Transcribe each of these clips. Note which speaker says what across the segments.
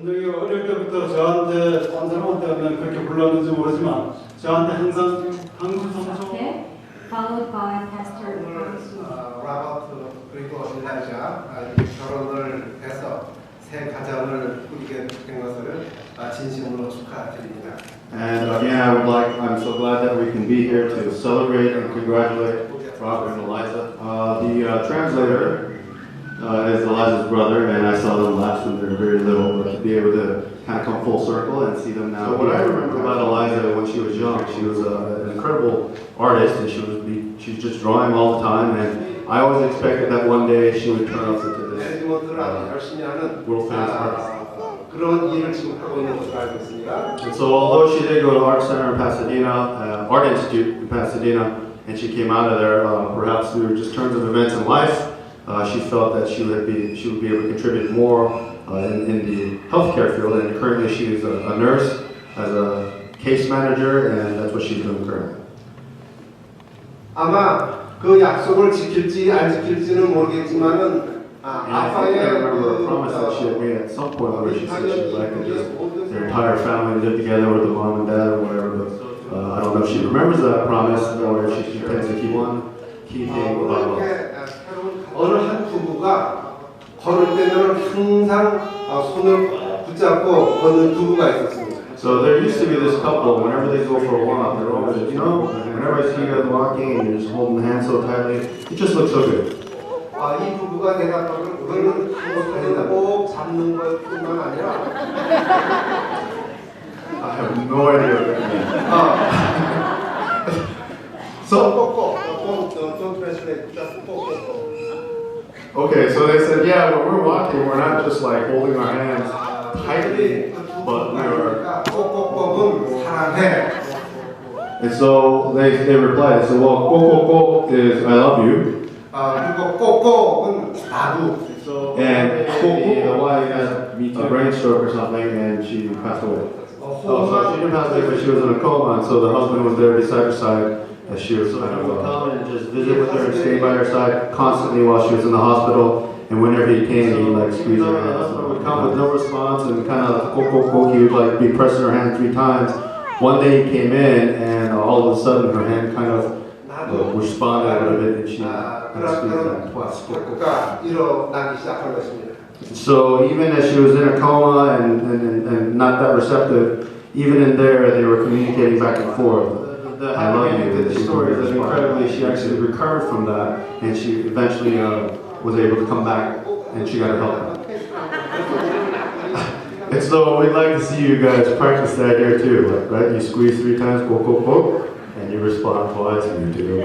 Speaker 1: 은정이 어릴 때부터 저한테 딴 사람한테 하면 그렇게 불렀는지 모르지만 저한테 항상 강수성소
Speaker 2: followed by Pastor
Speaker 3: 라바트 그리고 일라이자 결혼을 해서 새 가정을 꾸리게 된 것을 진심으로 축하드립니다.
Speaker 4: And again, I'm so glad that we can be here to celebrate and congratulate Robert and Eliza. The translator is Eliza's brother, and I saw them last when they were very little, but to be able to kind of come full circle and see them now. So what I remember about Eliza when she was young, she was an incredible artist, and she was just drawing all the time, and I always expected that one day she would turn up into this world famous artist.
Speaker 3: 그런 일을 지금 하고 있는 것으로 알고 있습니다.
Speaker 4: And so although she did go to Art Center in Pasadena, Art Institute in Pasadena, and she came out of there perhaps through just turns of events in life, she felt that she would be able to contribute more in the healthcare field, and currently she is a nurse as a case manager, and that's what she's doing currently.
Speaker 3: 아마 그 약속을 지킬지 안 지킬지는 모르겠지만은
Speaker 4: I remember a promise that she had made at some point where she said she'd like to just their entire family live together with the mom and dad or whatever. But I don't know if she remembers that promise or if she intends to keep on keeping about it.
Speaker 3: 어느 한 부부가 걸을 때는 항상 손을 붙잡고 걷는 부부가 있었습니다.
Speaker 4: So there used to be this couple, whenever they go for a walk, they're always, whenever I see you guys walking and you're just holding hands so tightly, it just looks so good.
Speaker 3: 이 부부가 대답하면 우리는 한번 꼭 잡는 것뿐만 아니라
Speaker 4: I have no idea what that means. So,
Speaker 3: don't translate, just
Speaker 4: okay, so they said, yeah, when we're walking, we're not just like holding our hands tightly, but we are.
Speaker 3: 꼭꼭꼭은 사랑해.
Speaker 4: And so they replied, they said, well, kokoko is I love you.
Speaker 3: 그리고 꼭꼭은 나도.
Speaker 4: And the wife had a brain stroke or something, and she passed away. So she didn't pass away, but she was in a coma, and so the husband was there beside her side as she was kind of come and just visit with her and stay by her side constantly while she was in the hospital. And whenever he came, he'd like squeeze her hand. The husband would come with no response and kind of he would like be pressing her hand 3 times. One day he came in, and all of a sudden her hand kind of responded a little bit, and she kind of squeezed her hand twice. So even as she was in a coma and not that receptive, even in there they were communicating back and forth. I love you. The story is that incredibly she actually recovered from that, and she eventually was able to come back, and she got her help. And so we'd like to see you guys practice that here too, right? You squeeze 3 times, and you respond twice, and you do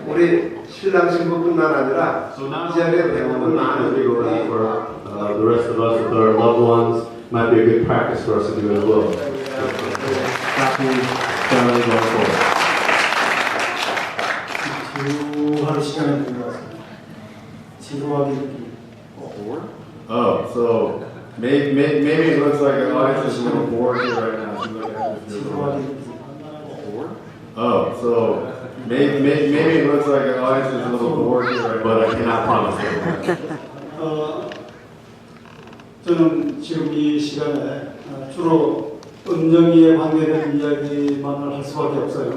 Speaker 3: 우리 신랑 신부뿐만 아니라
Speaker 4: So now
Speaker 3: 이 자리에 배우는 많은
Speaker 4: for the rest of us with our loved ones might be a good practice for us to do as well. Happy family going forward.
Speaker 1: 지루할 시간이 된 것 같습니다. 지루하게 느끼고.
Speaker 4: Oh, so maybe it looks like Eliza's just a little bored here right now. Oh, so maybe it looks like Eliza's a little bored here right now, but I cannot promise that.
Speaker 1: 저는 지금 이 시간에 주로 은정이에 관계된 이야기만을 할 수밖에 없어요.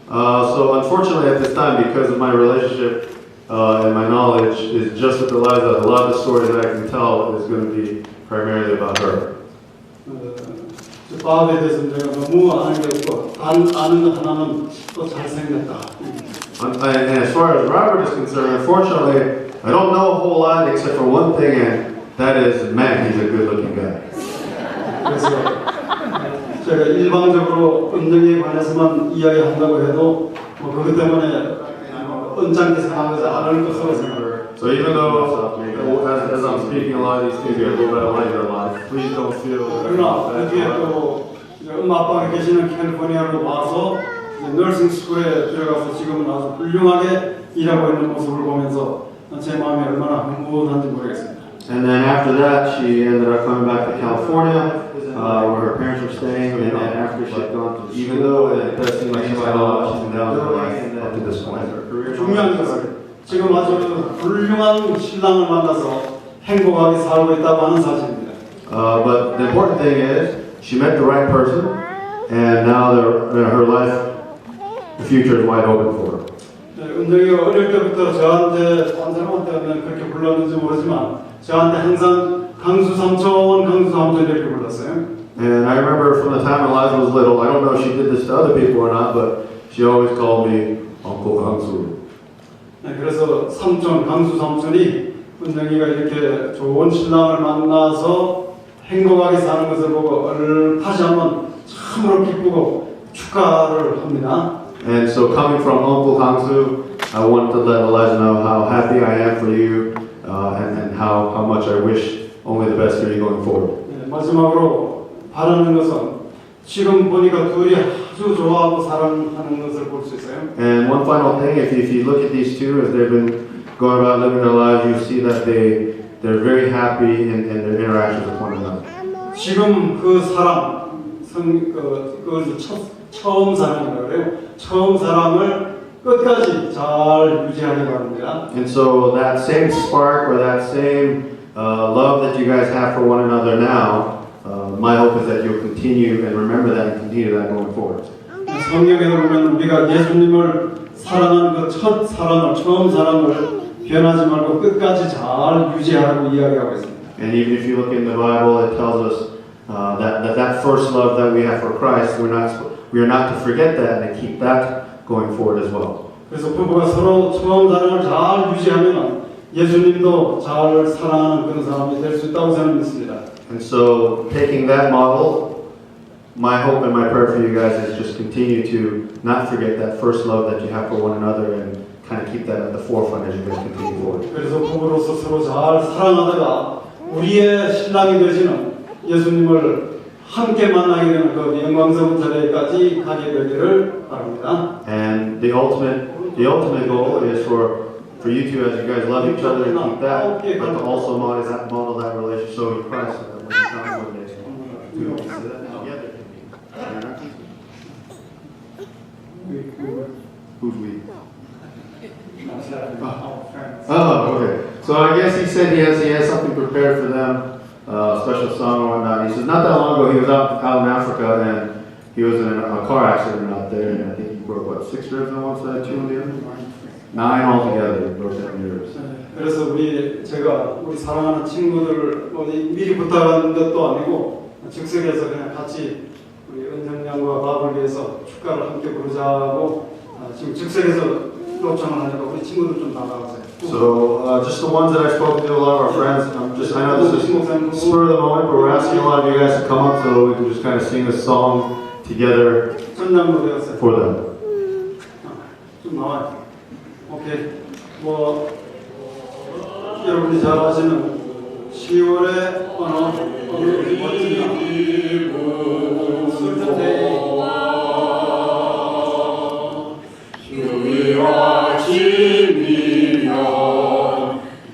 Speaker 4: So unfortunately at this time, because of my relationship and my knowledge is just with Eliza, a lot of the stories that I can tell is going to be primarily about her.
Speaker 1: 밥에 대해서 내가 너무 아는 게 없고 아는 하나는 또 잘생겼다.
Speaker 4: And as far as Robert is concerned, unfortunately, I don't know a whole lot except for one thing, and that is, man, he's a good-looking guy.
Speaker 1: 그래서 제가 일방적으로 은정에 관해서만 이야기한다고 해도 뭐 그것 때문에 언짢게 생각하지 않을 것으로 생각해요.
Speaker 4: So even though, as I'm speaking a lot of these things, a little bit of Eliza a lot, please don't feel
Speaker 1: 그러나 여기에 또 엄마 아빠가 계시는 캘리포니아로 와서 너싱 스쿨에 들어가서 지금은 아주 훌륭하게 일하고 있는 모습을 보면서 제 마음이 얼마나 흥분한지 모르겠습니다.
Speaker 4: And then after that, she ended up coming back to California, where her parents were staying. And then after she'd gone, even though it does seem like she's had a lot of ups and downs in her life up to this point.
Speaker 1: 중요한 것은 지금 아주 훌륭한 신랑을 만나서 행복하게 살고 있다고 하는 사실입니다.
Speaker 4: But the important thing is she met the right person, and now her life, the future is wide open for her.
Speaker 1: 네, 은정이가 어릴 때부터 저한테 한 사람한테는 그렇게 불렀는지 모르지만 저한테 항상 강수 삼촌 이렇게 불렀어요.
Speaker 4: And I remember from the time Eliza was little, I don't know if she did this to other people or not, but she always called me Uncle Hangsu.
Speaker 1: 네, 그래서 강수 삼촌이 은정이가 이렇게 좋은 신랑을 만나서 행복하게 사는 것을 보고 다시 한번 참으로 기쁘고 축하를 합니다.
Speaker 4: And so coming from Uncle Hangsu, I wanted to let Eliza know how happy I am for you and how much I wish only the best for you going forward.
Speaker 1: 네, 마지막으로 바라는 것은 지금 보니까 둘이 아주 좋아하고 사랑하는 것을 볼 수 있어요.
Speaker 4: And one final thing, if you look at these two as they've been going about living their lives, you see that they're very happy in their interactions with one another.
Speaker 1: 지금 그 사랑, 처음 사랑이라고 그래요. 처음 사랑을 끝까지 잘 유지하기 바랍니다.
Speaker 4: And so that same spark or that same love that you guys have for one another now, my hope is that you'll continue and remember that and continue that going forward.
Speaker 1: 성경에 보면 우리가 예수님을 사랑하는 그 첫 사랑을, 처음 사랑을 변하지 말고 끝까지 잘 유지하라고 이야기하고 있습니다.
Speaker 4: And even if you look in the Bible, it tells us that first love that we have for Christ, we are not to forget that and to keep that going forward as well.
Speaker 1: 그래서 부부가 서로 처음 사랑을 잘 유지하면 예수님도 잘 사랑하는 그런 사람이 될 수 있다고 저는 믿습니다.
Speaker 4: And so, taking that model, my hope and my prayer for you guys is just continue to not forget that first love that you have for one another and kind of keep that at the forefront as you guys continue forward.
Speaker 1: 그래서 부부로서 서로 잘 사랑하다가 우리의 신랑이 되시는 예수님을 함께 만나게 되는 그 영광스러운 자리까지 가게 되기를 바랍니다.
Speaker 4: And the ultimate goal is for you two, as you guys love each other, and keep that, but to also model that relationship with Christ, so that when you come one day, you can see that together. Who's we? Oh, okay. So I guess he said he has something prepared for them. Special song or whatnot. He says not that long ago he was out in Africa and he was in a car accident out there and I think he broke 6 ribs on one side, 2 on the other? 9 altogether. He broke 7 ribs.
Speaker 1: 그래서 제가 우리 사랑하는 친구들 어디 미리 부탁한 것도 아니고 즉석에서 그냥 같이 우리 은정 양과 밥을 위해서 축가를 함께 부르자고 지금 즉석에서 요청을 하니까 우리 친구들 좀 나가세요.
Speaker 4: So, just the ones that I spoke to, a lot of our friends, I know this is spur of the moment, but we're asking a lot of you guys to come up so we can just kind of sing this song together for them.
Speaker 1: 좀 나와요. 오케이. 여러분이 잘 아시는 10월의 어느 멋진 술잔데이
Speaker 5: 주위와 짐이면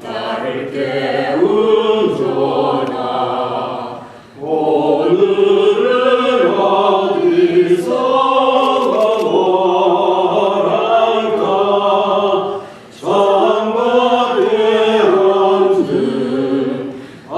Speaker 5: 나를 깨운 전하 오늘은 어디서 오란가 창밖에 앉은
Speaker 1: 啊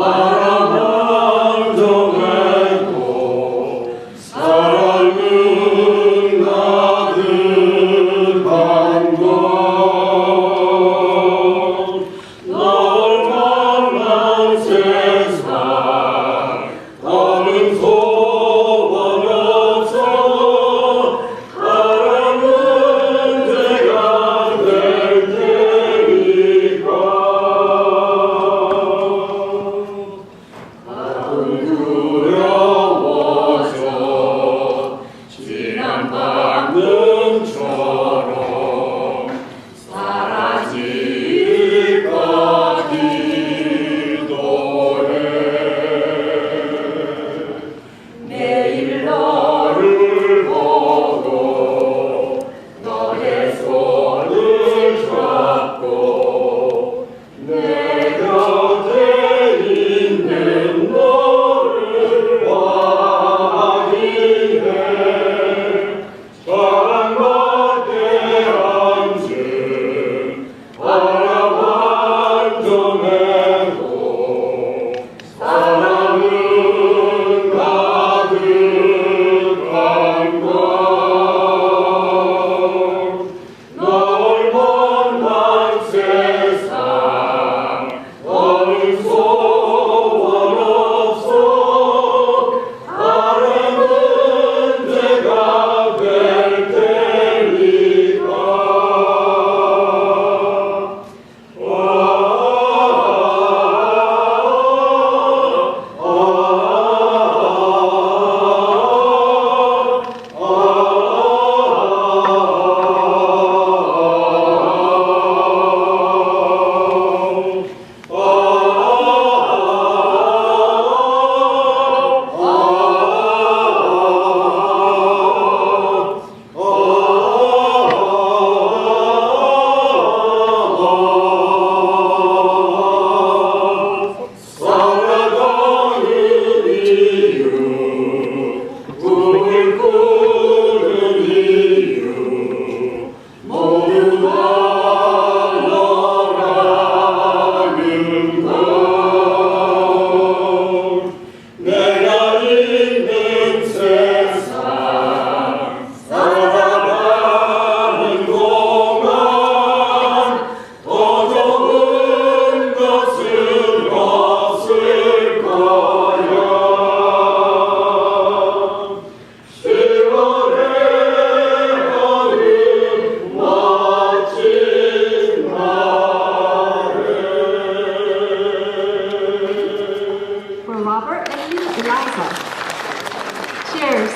Speaker 2: Robert and Miss Eliza. Cheers.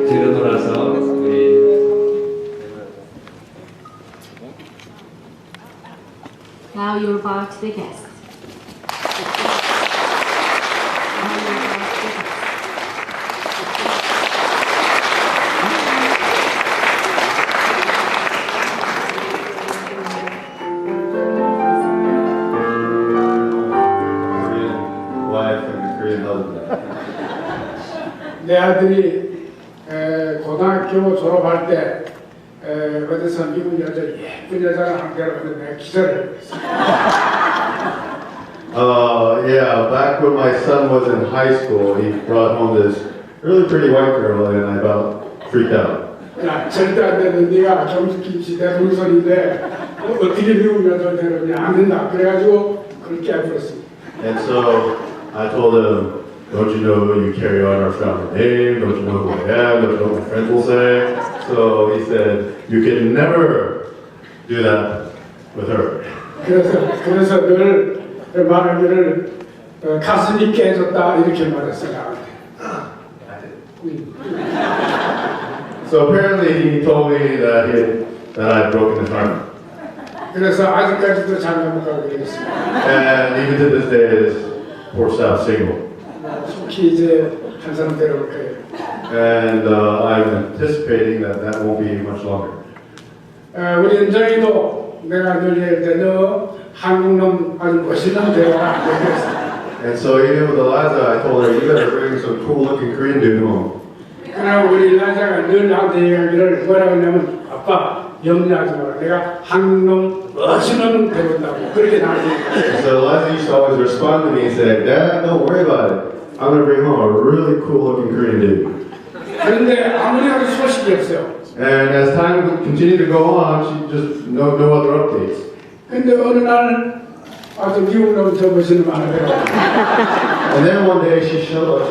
Speaker 5: 뒤로 돌아서 우리
Speaker 2: Now you're about to the guests. Now you're about to the guests.
Speaker 4: Korean wife and Korean husband.
Speaker 6: 내 아들이 고등학교 졸업할 때 어디서 미국 여자 예쁜 여자를 한 데로 내가 기절을 했어.
Speaker 4: Yeah, back when my son was in high school, he brought home this really pretty white girl, and I about freaked out.
Speaker 6: 야, 절대 안 되는 네가 경숙김치 내 동선인데 어떻게 미국 여자를 데려오냐 안 된다. 그래가지고 그걸 깨버렸습니다.
Speaker 4: And so I told him, don't you know you carry on our family name? Don't you know who I am? Don't you know what my friends will say? So he said, you can never do that with her.
Speaker 6: 그래서 늘 말하기를 가슴이 깨졌다 이렇게 말했어요 나한테.
Speaker 4: So apparently he told me that I had broken his heart.
Speaker 6: 그래서 아직까지도 장가 가고 있습니다.
Speaker 4: And even to this day, his poor staff single.
Speaker 6: 속히 이제 한 사람 데려올 거예요.
Speaker 4: And I'm anticipating that won't be much longer.
Speaker 6: 우리 은정이도 내가 늘 얘기할 때 너 한국놈 아주 멋있는 데려와 그랬어.
Speaker 4: And so even with Eliza, I told her, you better bring some cool-looking Korean dude home.
Speaker 6: 그러나 우리 라자가 늘 나한테 얘기하기를 뭐라고 하냐면 아빠 염려하지 마라. 내가 한국놈 멋있는 데려온다고 그렇게 나한테 얘기했어.
Speaker 4: So Eliza used to always respond to me and say, Dad, don't worry about it. I'm going to bring home a really cool-looking Korean dude.
Speaker 6: 그런데 아무리 해도 소식이 없어요.
Speaker 4: And as time would continue to go on, she just no other updates.
Speaker 6: 근데 어느 날 아주 미국놈 저 멋있는 놈 하나 데려와.
Speaker 4: And then one day she showed up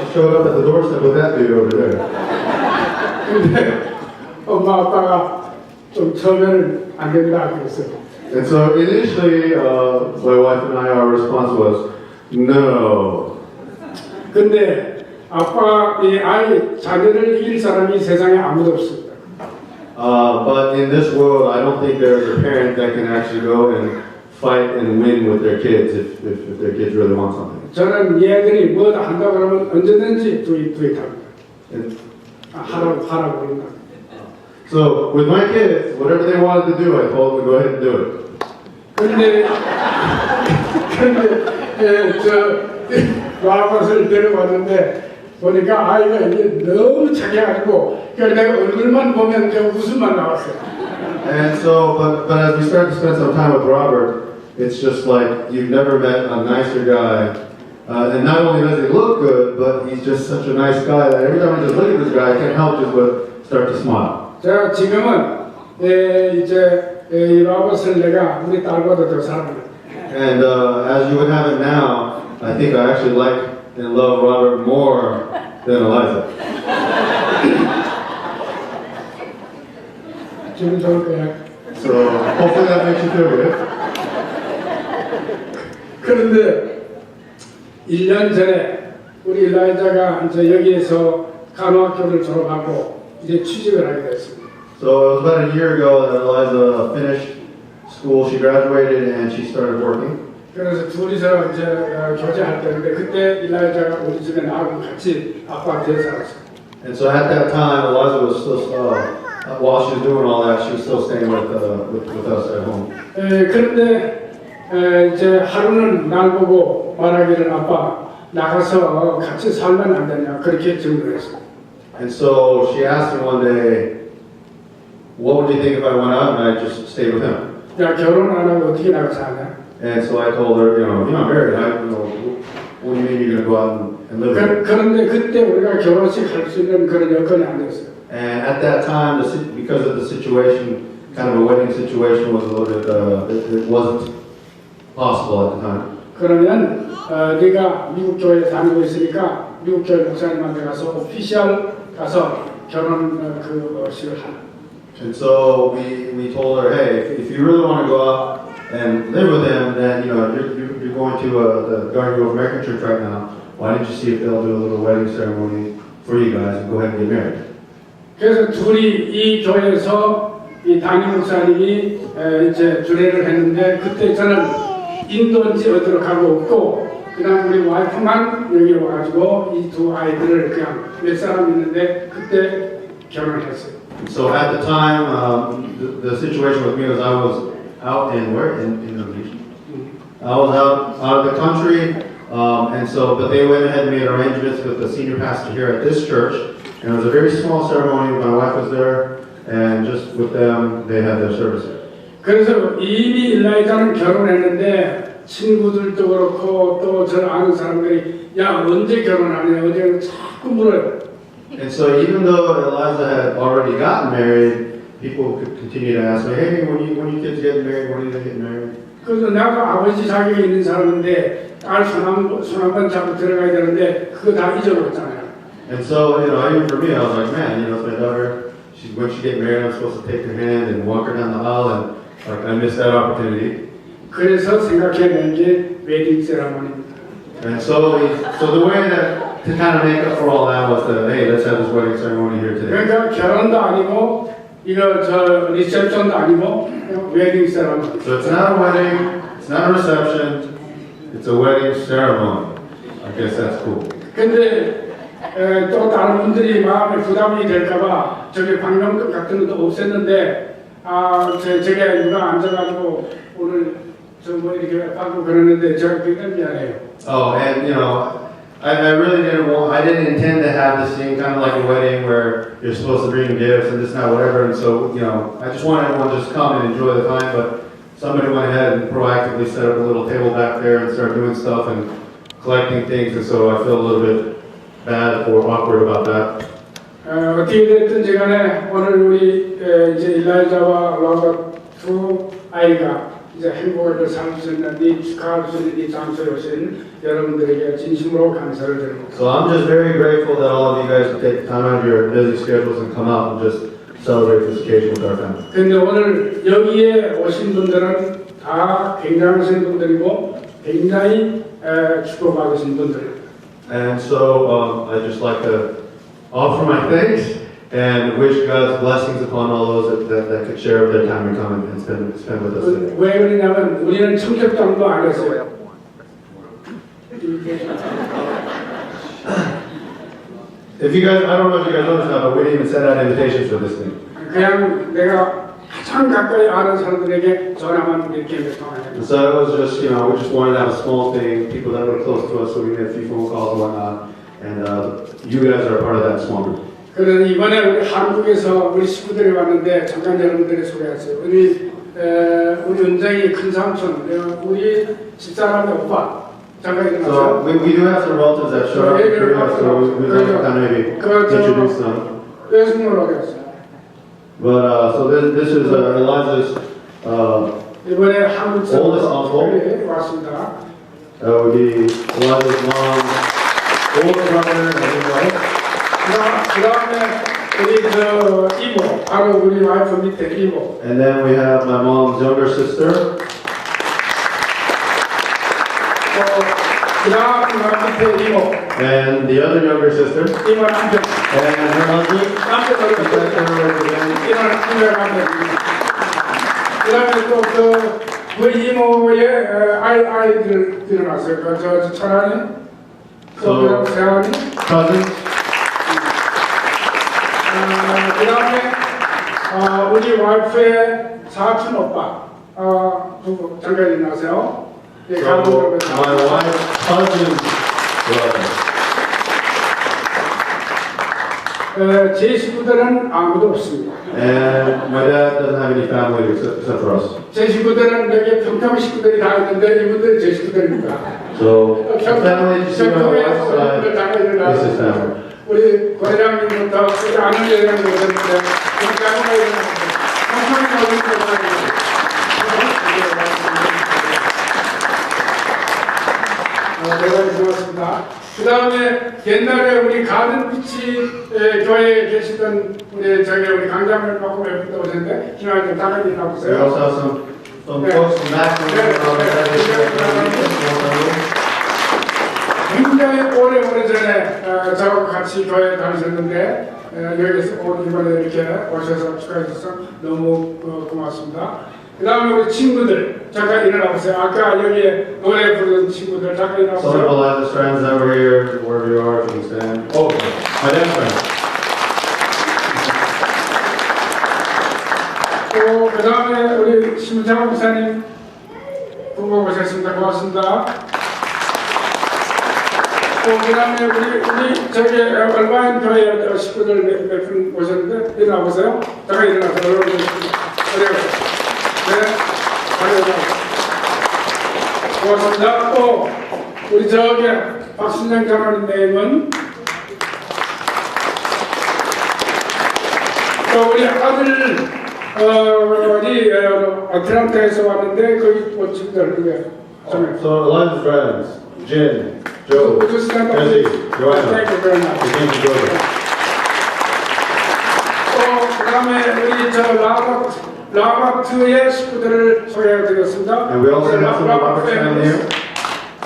Speaker 4: at the doorstep with that dude over there.
Speaker 6: 근데 엄마 아빠가 좀 처음에는 안 된다 그랬어요.
Speaker 4: And so initially, my wife and I, our response was, no.
Speaker 6: 근데 아빠 이 아이 자녀를 이길 사람이 세상에 아무도 없습니다.
Speaker 4: But in this world, I don't think there's a parent that can actually go and fight and win with their kids if their kids really want something.
Speaker 6: 저는 얘들이 뭐 한다고 그러면 언제든지 do it 합니다. 하라고 그런다.
Speaker 4: So with my kids, whatever they wanted to do, I told them to go ahead and do it.
Speaker 6: 근데 저 라바스를 데려왔는데 보니까 아이가 이게 너무 착해가지고 내가 얼굴만 보면 저 웃음만 나왔어요.
Speaker 4: And so, but as we start to spend some time with Robert, it's just like you've never met a nicer guy. And not only does he look good, but he's just such a nice guy that every time I just look at this guy, I can't help just but start to smile.
Speaker 6: 제가 지금은 이제 이 라바스를 내가 우리 딸보다 더 사랑해요.
Speaker 4: And as you would have it now, I think I actually like and love Robert more than Eliza.
Speaker 6: 기분 좋을 거야.
Speaker 4: So hopefully that makes you feel good.
Speaker 6: 그런데 1년 전에 우리 엘라이자가 이제 여기에서 간호학교를 졸업하고 이제 취직을 하게 됐습니다.
Speaker 4: So it was about a year ago that Eliza finished school. She graduated and she started working.
Speaker 6: 그래서 둘이서 이제 교제할 때인데 그때 엘라이자가 우리 집에 나하고 같이 아빠한테 살았어요.
Speaker 4: And so at that time, Eliza was still, while she was doing all that, she was still staying with us at home.
Speaker 6: 그런데 이제 하루는 날 보고 말하기를 아빠 나가서 같이 살면 안 되냐 그렇게 질문을 했어요.
Speaker 4: And so she asked me one day, what would you think if I went out and I just stayed with him?
Speaker 6: 야 결혼 안 하고 어떻게 나가서 하냐?
Speaker 4: And so I told her, you're not married. What do you mean you're going to go out and live with him?
Speaker 6: 그런데 그때 우리가 결혼식 할 수 있는 그런 여건이 안 됐어요.
Speaker 4: And at that time, because of the situation, kind of a wedding situation was a little bit, it wasn't possible at the time.
Speaker 6: 그러면 네가 미국 교회 다니고 있으니까 미국 교회 목사님한테 가서 오피셜 가서 결혼 그식을 하라.
Speaker 4: And so we told her, hey, if you really want to go out and live with him, then you're going to the Garden Grove American Church right now. Why don't you see if they'll do a little wedding ceremony for you guys and go ahead and get married?
Speaker 6: 그래서 둘이 이 교회에서 이 담임 목사님이 이제 주례를 했는데 그때 저는 인도인지 어디로 가고 없고 그다음 우리 와이프만 여기 와가지고 이 두 아이들을 그냥 몇 사람 있는데 그때 결혼을 했어요.
Speaker 4: So at the time, the situation with me was I was out in Indonesia. I was out of the country, and so but they went ahead and made arrangements with the senior pastor here at this church, and it was a very small ceremony. My wife was there, and just with them, they had their service.
Speaker 6: 그래서 이미 일라이자는 결혼했는데 친구들도 그렇고 또 저를 아는 사람들이 야 언제 결혼하냐 어제 자꾸 물어요.
Speaker 4: And so even though Eliza had already gotten married, people could continue to ask me, hey, when you kids get married, when are they getting married?
Speaker 6: 그래서 내가 아버지 자격이 있는 사람인데 딸 손 한 번 잡고 들어가야 되는데 그거 다 잊어버렸잖아요.
Speaker 4: And so, even for me, I was like, man, it's my daughter. When she get married, I'm supposed to take her hand and walk her down the aisle, and like I missed that opportunity.
Speaker 6: 그래서 생각해낸 게 웨딩 세라모니입니다.
Speaker 4: And so the way that to kind of make up for all that was that, hey, let's have this wedding ceremony here today.
Speaker 6: 그러니까 결혼도 아니고 이거 저 리셉션도 아니고 웨딩 세라모니.
Speaker 4: So it's not a wedding, it's not a reception, it's a wedding ceremony. I guess that's cool.
Speaker 6: 근데 또 다른 분들이 마음에 부담이 될까봐 저기 방명록 같은 것도 없앴는데 제가 누가 앉아가지고 오늘 저 뭐 이렇게 하고 그러는데 제가 굉장히 미안해요.
Speaker 4: Oh, and I really I didn't intend to have this thing kind of like a wedding where you're supposed to bring gifts and this and that, whatever. And so, I just wanted everyone to just come and enjoy the time, but somebody went ahead and proactively set up a little table back there and started doing stuff and collecting things. And so I feel a little bit bad or awkward about that.
Speaker 6: 어떻게 됐든지 간에 오늘 우리 이제 일라이자와 로봇 두 아이가 이제 행복하게 살 수 있는 이 축하할 수 있는 이 장소에 오신 여러분들에게 진심으로 감사를 드립니다.
Speaker 4: So I'm just very grateful that all of you guys would take time out of your busy schedules and come out and just celebrate this occasion with our family.
Speaker 6: 근데 오늘 여기에 오신 분들은 다 굉장하신 분들이고 굉장히 축복받으신 분들입니다.
Speaker 4: And so I just like to offer my thanks and wish God's blessings upon all those that could share their time and come and spend with us today.
Speaker 6: 왜 그러냐면 우리는 청첩장도 안 했어요.
Speaker 4: If you guys, I don't know if you guys noticed that, but we didn't even send out invitations for this thing.
Speaker 6: 그냥 내가 가장 가까이 아는 사람들에게 전화만 이렇게 몇 통 하는.
Speaker 4: So it was just, we just wanted to have a small thing, people that were close to us, so we made a few phone calls and whatnot. And you guys are a part of that small group.
Speaker 6: 그래서 이번에 우리 한국에서 우리 식구들이 왔는데 잠깐 여러분들이 소개했어요. 우리 은정이 큰 삼촌, 우리 집사람의 오빠. 잠깐
Speaker 4: So
Speaker 6: 일어나세요.
Speaker 4: we do have some relatives that show up in Korea, so we'd like to kind of maybe introduce them.
Speaker 6: 외숙모로 하겠어요.
Speaker 4: But so this is Eliza's
Speaker 6: 이번에 한국
Speaker 4: oldest uncle.
Speaker 6: 왔습니다.
Speaker 4: That would be Eliza's mom's older brother and his wife.
Speaker 6: 그다음에 우리 이모, 바로 우리 와이프 밑에 이모.
Speaker 4: And then we have my mom's younger sister.
Speaker 6: 그다음 밑에 이모.
Speaker 4: And the other younger sister.
Speaker 6: 이모 남편.
Speaker 4: And her husband.
Speaker 6: 남편 어디 이모 남편. 그다음에 또 우리 이모의 아이들 들어갔어요. 저 천안이. 또 세환이.
Speaker 4: Cousins.
Speaker 6: 그다음에 우리 와이프의 사촌 오빠 부부 잠깐 일어나세요. 예,
Speaker 4: So
Speaker 6: 가족들과
Speaker 4: my wife's cousin's brother.
Speaker 6: 제 식구들은 아무도 없습니다.
Speaker 4: And my dad doesn't have any family except for us.
Speaker 6: 제 식구들은 여기 평평 식구들이 다 있는데 이분들이 제 식구들입니다.
Speaker 4: So the family you see on my wife's side is his family.
Speaker 6: 우리 고회장님부터 우리 아는 회장님 오셨는데 우리 가족과 일어나서 평평히 어디 있는 대단히 고맙습니다. 그 다음에 옛날에 우리 가든비치 교회에 계시던 우리 강장을 받고 몇 분도 오셨는데 기왕 좀 잠깐
Speaker 4: We
Speaker 6: 일어나보세요.
Speaker 4: also have some folks from
Speaker 6: 굉장히 오래전에 저하고 같이 교회에 다니셨는데 여기서 이번에 이렇게 오셔서 축하해 주셔서 너무 고맙습니다. 그 다음에 우리 친구들 잠깐 일어나보세요. 아까 여기 노래 부르는 친구들 잠깐
Speaker 4: Some of the
Speaker 6: 일어나보세요.
Speaker 4: Lazarus friends that were here, wherever you are, if you can stand. Oh, my dad's friend.
Speaker 6: 또 그 다음에 우리 심장 목사님 부부 오셨습니다. 고맙습니다. 또 그 다음에 우리 저기 얼마인 교회 식구들 몇 분 오셨는데 일어나보세요. 잠깐 일어나서 얼른 네, 고맙습니다. 또 우리 저기 박순영 장로님은 또 우리 아들 어디 아틀란타에서 왔는데 거기 뭐 친구들 그게
Speaker 4: So a lot of friends, Jin, Joe, Jesse, Joanna, they came to Georgia.
Speaker 6: 또 그다음에 우리 저 라바트의 식구들을 소개해 드렸습니다.
Speaker 4: And we also have some of Robert's family here.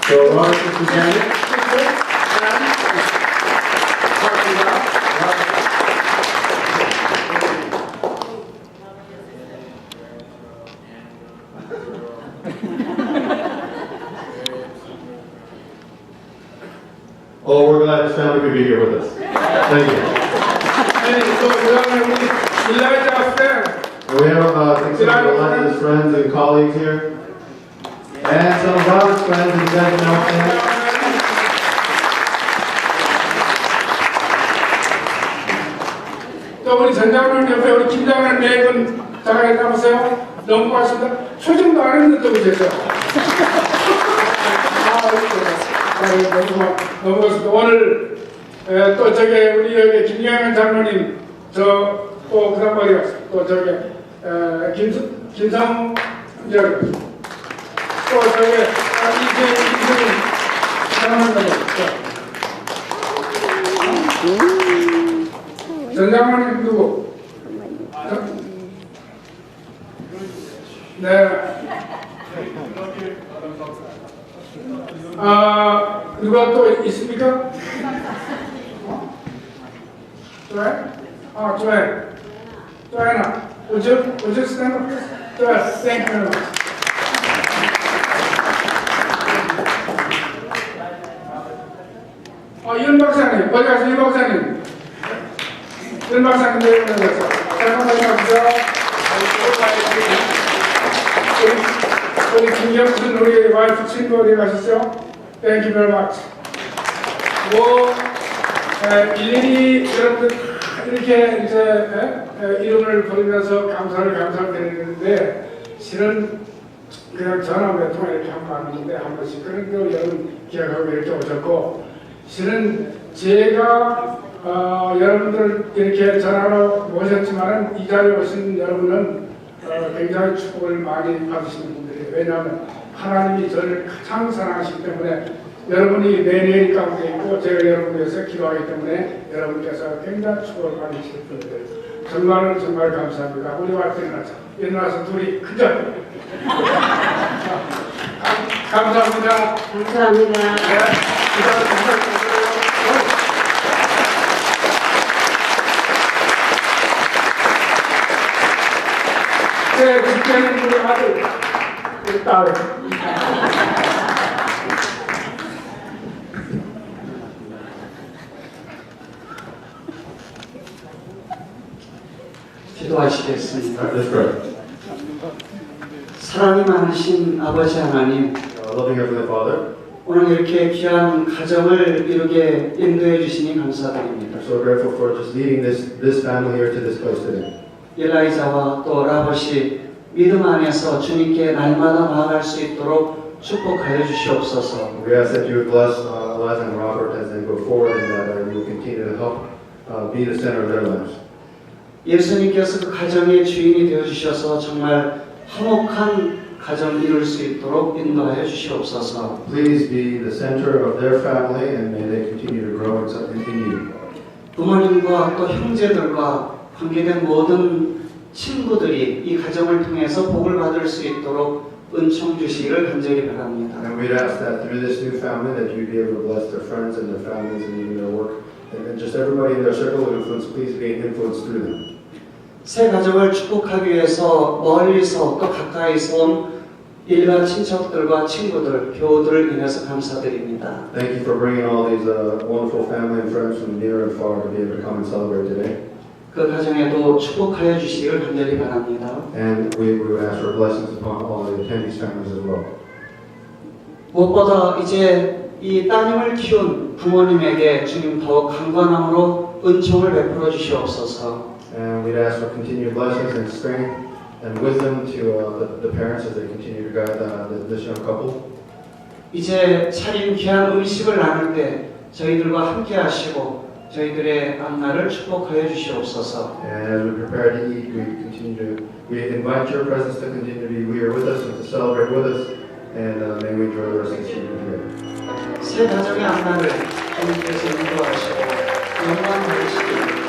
Speaker 4: So Robert's family. Oh, we're glad his family could be here with us. Thank you.
Speaker 6: 또 그다음에 우리 일라이자 쌤.
Speaker 4: And we have some of his friends and colleagues here. And some of Robert's friends and you guys know him.
Speaker 6: 또 우리 전장님 옆에 우리 김장관 매분 잠깐 일어나보세요. 너무 고맙습니다. 소정도 안 했는데 또 오셨어요. 너무 고맙습니다. 오늘 또 저기 우리 여기 김경현 장로님 또 그다음 어디 갔어? 또 저기 김성 저기 또 저기 이승훈 장로님 전장로님 누구? 네. 누가 또 있습니까? Joanna, would you stand up, please? Joanna, thank you very much. 윤 박사님, 어디 가세요, 윤 박사님? 윤 박사님, 네, 어디 가세요? 잠깐만 가보세요. 우리 김경순 우리 와이프 친구 어디 가셨죠? Thank you very much. 일일이 여러분들 이렇게 이제 이름을 부르면서 감사를 드리는데 실은 그냥 전화 몇 통 이렇게 한 번 하는데 한 번씩 그런 거 여러분 기억하고 이렇게 오셨고 실은 제가 여러분들 이렇게 전화로 모셨지만은 이 자리에 오신 여러분은 굉장히 축복을 많이 받으시는 분들이에요. 왜냐하면 하나님이 저를 가장 사랑하시기 때문에 여러분이 내 내일 가운데 있고 제가 여러분 위해서 기도하기 때문에 여러분께서 굉장히 축복을 받으실 분들 정말 감사합니다. 우리 와이프 일어나서 둘이 크죠? 감사합니다.
Speaker 2: 감사합니다.
Speaker 6: 제 집에는 우리 아들, 우리 딸.
Speaker 3: 기도하시겠습니다.
Speaker 4: That's correct.
Speaker 7: 사랑이 많으신 아버지 하나님,
Speaker 4: Loving Heavenly Father,
Speaker 7: 오늘 이렇게 귀한 가정을 이루게 인도해 주시니 감사드립니다.
Speaker 4: I'm so grateful for just leading this family here to this place today.
Speaker 7: 엘라이자와 또 라봇이 믿음 안에서 주님께 날마다 나아갈 수 있도록 축복하여 주시옵소서.
Speaker 4: We ask that you would bless Eliza and Robert as they go forward and that you will continue to help be the center of their lives.
Speaker 7: 예수님께서 그 가정의 주인이 되어 주셔서 정말 화목한 가정 이룰 수 있도록 인도하여 주시옵소서.
Speaker 4: Please be the center of their family and may they continue to grow in you.
Speaker 7: 부모님과 또 형제들과 관계된 모든 친구들이 이 가정을 통해서 복을 받을 수 있도록 은총 주시기를 간절히 바랍니다.
Speaker 4: And we'd ask that through this new family that you'd be able to bless their friends and their families and even their work. And just everybody in their circle of influence, please be influenced through them.
Speaker 7: 새 가정을 축복하기 위해서 멀리서 또 가까이서 온 일가 친척들과 친구들, 교우들을 인해서 감사드립니다.
Speaker 4: Thank you for bringing all these wonderful family and friends from near and far to be able to come and celebrate today.
Speaker 7: 그 가정에도 축복하여 주시기를 간절히 바랍니다.
Speaker 4: And we would ask for blessings upon all the attendees' families as well.
Speaker 7: 무엇보다 이제 이 따님을 키운 부모님에게 주님 더욱 강건함으로 은총을 베풀어 주시옵소서.
Speaker 4: And we'd ask for continued blessings and strength and wisdom to the parents as they continue to guide this young couple.
Speaker 7: 이제 차린 귀한 음식을 나눌 때 저희들과 함께 하시고 저희들의 앞날을 축복하여 주시옵소서.
Speaker 4: And as we prepare to eat, we invite your presence to continue to be here with us and to celebrate with us. And may we enjoy the rest of this evening together.
Speaker 7: 새 가정의 앞날을 주님께서 인도하시고 영광 받으시길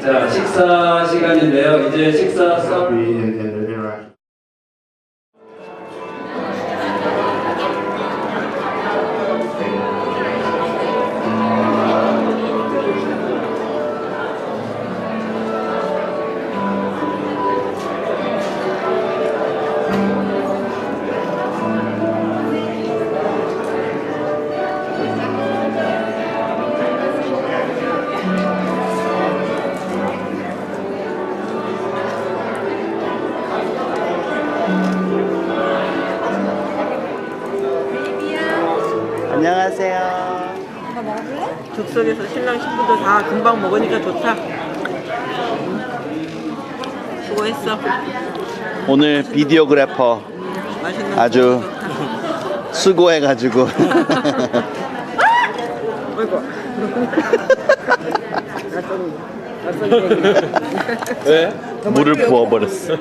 Speaker 5: 자, 식사 시간인데요. 이제 식사
Speaker 4: Happy and interaction.
Speaker 8: 안녕하세요. 득석에서 신랑 신부들 다 금방 먹으니까 좋다. 수고했어.
Speaker 9: 오늘 비디오그래퍼
Speaker 8: 맛있는
Speaker 9: 아주
Speaker 8: 거
Speaker 9: 수고해가지고
Speaker 8: 아이고.
Speaker 9: 물을 부어버렸어.